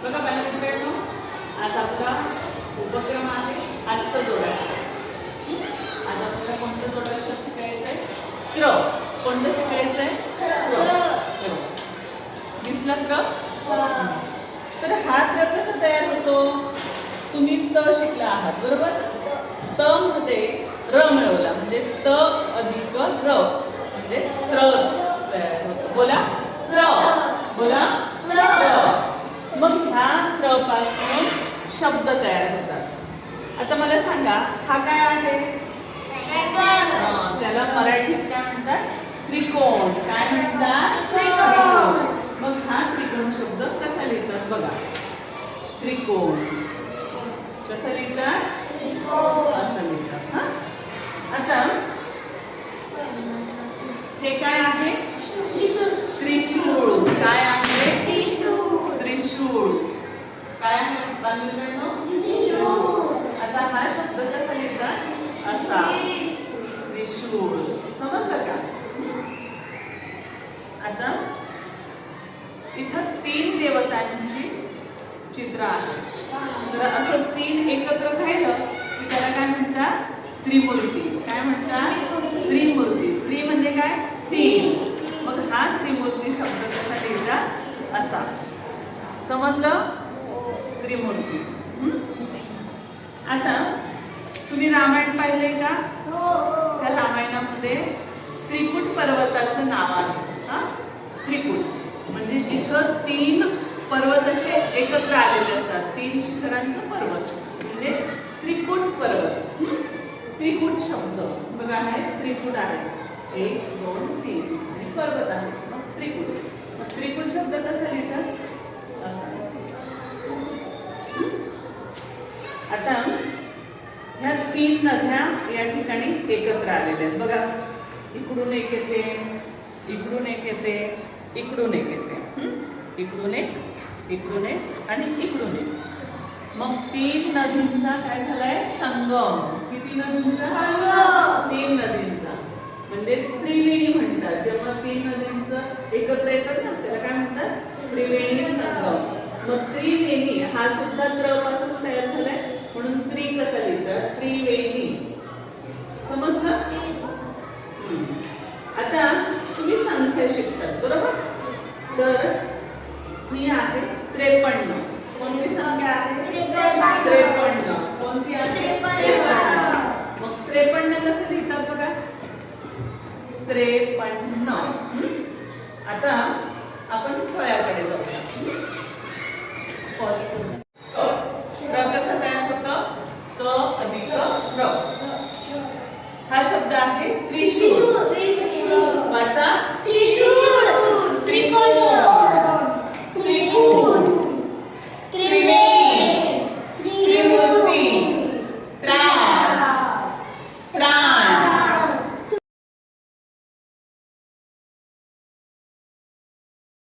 बघा बालमित्रांनो, आज आपला उपक्रम आहे आजचं जोडाक्षर. आज आपल्याला कोणतं जोडाक्षर शिकायचं आहे? त्र. कोणतं शिकायचं आहे? त्र. दिसला त्र? तर हा त्र कसा तयार होतो? तुम्ही त शिकला आहात बरोबर. त मध्ये र मिळवला म्हणजे त अधिक र म्हणजे त्र तयार होतो. बोला त्र. बोला त्र. मग ह्या त्र पासून शब्द तयार होतात. आता मला सांगा, हा काय आहे? त्याला मराठीत काय म्हणतात? त्रिकोण. काय म्हणतात? त्रिकोण. मग हा त्रिकोण शब्द कसा लिहितात बघा. त्रिकोण कसं लिहितात? असं लिहितात. हा, आता हे काय आहे? त्रिशूळ. काय आहे? त्रिशूळ. काय आहे बालमित्रांनो? आता हा शब्द कसा लिहितात? असा त्रिशूळ. समजलं का? आता इथं 3 देवतांची चित्र आहे. तर असं 3 एकत्र राहिलं की त्याला काय म्हणतात? त्रिमूर्ती. काय म्हणतात? त्रिमूर्ती. त्रि म्हणजे काय? 3. मग हा त्रिमूर्ती शब्द कसा लिहितात? असा. समजलं? त्रिमूर्ती. आता तुम्ही रामायण पाहिले का? त्या रामायणामध्ये त्रिकुट पर्वताचं नाव आहे. त्रिकुट म्हणजे जिथं 3 पर्वत असे एकत्र आलेले असतात. 3 शिखरांचं पर्वत म्हणजे त्रिकुट पर्वत. त्रिकुट शब्द बघा आहे. त्रिकुट आहे 1 2 3 आणि पर्वत आहे मग त्रिकुट. मग त्रिकुट शब्द कसा लिहितात? असं. आता ह्या 3 नद्या या ठिकाणी एकत्र आलेल्या आहेत बघा. इकडून एक येते, इकडून एक येते, इकडून एक येते, इकडून एक, इकडून एक आणि इकडून एक. मग 3 नदींचा काय झालाय? संगम. किती नदींचा? 3 नदींचा म्हणजे त्रिवेणी म्हणतात. जेव्हा 3 नदींचं एकत्र येतात ना त्याला काय म्हणतात? त्रिवेणी संगम. मग त्रिवेणी हा सुद्धा त्र पासून तयार झालाय म्हणून त्रि कसं लिहितात? त्रिवेणी. समजलं? आता तुम्ही संख्या शिकतात बरोबर. तर ही आहे 53. कोणती संख्या आहे? 53. कोणती आहे? 53. मग 53 कसं लिहितात बघा? 53. आता आपण फळ्याकडे जाऊया. र कसं तयार होतं? क अधिक र. हा शब्द आहे त्रिशूळ.